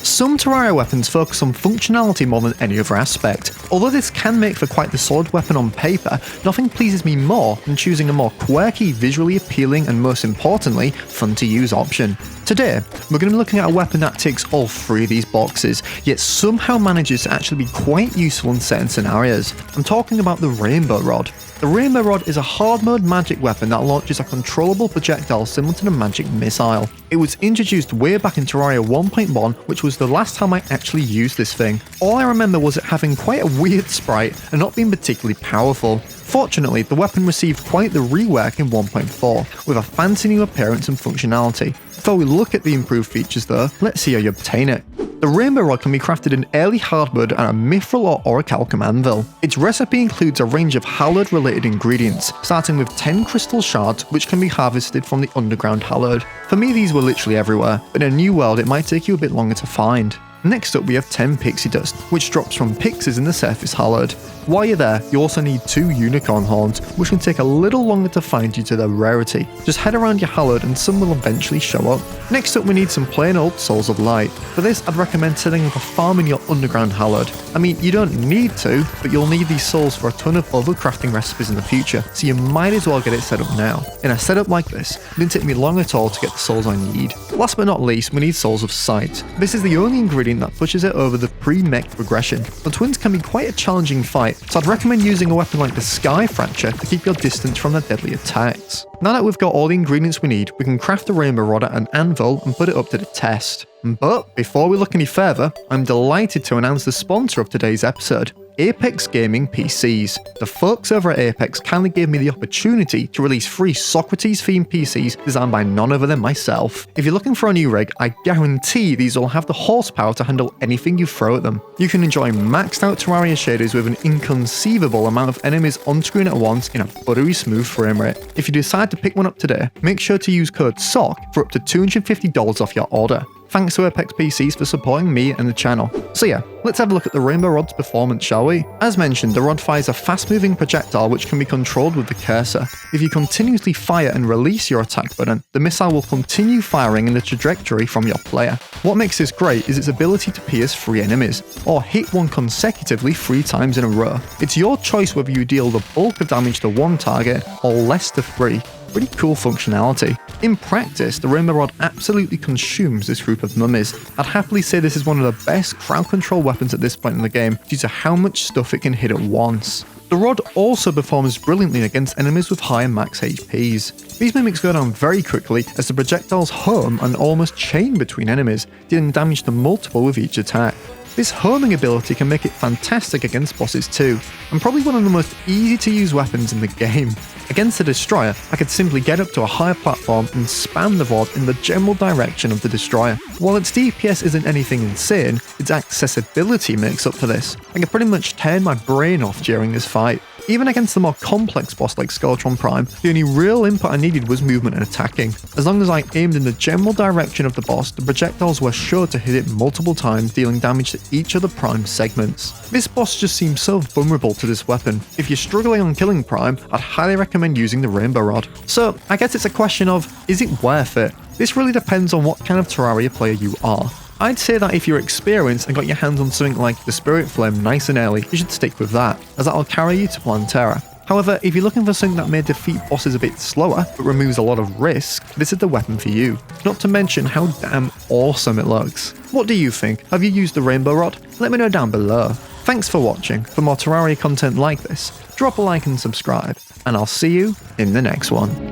Some Terraria weapons focus on functionality more than any other aspect. Although this can make for quite the solid weapon on paper, nothing pleases me more than choosing a more quirky, visually appealing and most importantly, fun to use option. Today, we're going to be looking at a weapon that ticks all three of these boxes, yet somehow manages to actually be quite useful in certain scenarios. I'm talking about the Rainbow Rod. The Rainbow Rod is a hard mode magic weapon that launches a controllable projectile similar to the magic missile. It was introduced way back in Terraria 1.1, which was the last time I actually used this thing. All I remember was it having quite a weird sprite and not being particularly powerful. Fortunately, the weapon received quite the rework in 1.4, with a fancy new appearance and functionality. Before we look at the improved features though, let's see how you obtain it. The Rainbow Rod can be crafted in early hard mode on a mithril or orichalcum anvil. Its recipe includes a range of hallowed related ingredients, starting with 10 crystal shards which can be harvested from the underground hallowed. For me these were literally everywhere, but in a new world it might take you a bit longer to find. Next up we have 10 pixie dust, which drops from pixies in the surface hallowed. While you're there, you also need 2 unicorn horns, which can take a little longer to find due to their rarity. Just head around your hallowed and some will eventually show up. Next up we need some plain old souls of light. For this I'd recommend setting up a farm in your underground hallowed. I mean, you don't need to, but you'll need these souls for a ton of other crafting recipes in the future, so you might as well get it set up now. In a setup like this, it didn't take me long at all to get the souls I need. Last but not least, we need souls of sight. This is the only ingredient that pushes it over the pre-mech progression. The twins can be quite a challenging fight, so I'd recommend using a weapon like the Sky Fracture to keep your distance from their deadly attacks. Now that we've got all the ingredients we need, we can craft the Rainbow Rod at an anvil and put it up to the test. But before we look any further, I'm delighted to announce the sponsor of today's episode, Apex Gaming PCs. The folks over at Apex kindly gave me the opportunity to release free Socrates themed PCs designed by none other than myself. If you're looking for a new rig, I guarantee these will have the horsepower to handle anything you throw at them. You can enjoy maxed out Terraria shaders with an inconceivable amount of enemies on screen at once in a buttery smooth frame rate. If you decide to pick one up today, make sure to use code SOCK for up to $250 off your order. Thanks to Apex PCs for supporting me and the channel. So yeah, let's have a look at the Rainbow Rod's performance, shall we? As mentioned, the rod fires a fast-moving projectile which can be controlled with the cursor. If you continuously fire and release your attack button, the missile will continue firing in the trajectory from your player. What makes this great is its ability to pierce 3 enemies, or hit one consecutively 3 times in a row. It's your choice whether you deal the bulk of damage to one target or less to 3. Pretty cool functionality. In practice, the Rainbow Rod absolutely consumes this group of mummies. I'd happily say this is one of the best crowd control weapons at this point in the game due to how much stuff it can hit at once. The rod also performs brilliantly against enemies with higher max HPs. These mimics go down very quickly as the projectiles home and almost chain between enemies, dealing damage to multiple with each attack. This homing ability can make it fantastic against bosses too, and probably one of the most easy to use weapons in the game. Against the destroyer, I could simply get up to a higher platform and spam the rod in the general direction of the destroyer. While its DPS isn't anything insane, its accessibility makes up for this. I could pretty much turn my brain off during this fight. Even against the more complex boss like Skeletron Prime, the only real input I needed was movement and attacking. As long as I aimed in the general direction of the boss, the projectiles were sure to hit it multiple times, dealing damage to each of the Prime segments. This boss just seems so vulnerable to this weapon. If you're struggling on killing Prime, I'd highly recommend using the Rainbow Rod. So I guess it's a question of, is it worth it? This really depends on what kind of Terraria player you are. I'd say that if you're experienced and got your hands on something like the Spirit Flame nice and early, you should stick with that, as that'll carry you to Plantera. However, if you're looking for something that may defeat bosses a bit slower, but removes a lot of risk, this is the weapon for you. Not to mention how damn awesome it looks. What do you think? Have you used the Rainbow Rod? Let me know down below. Thanks for watching. For more Terraria content like this, drop a like and subscribe, and I'll see you in the next one.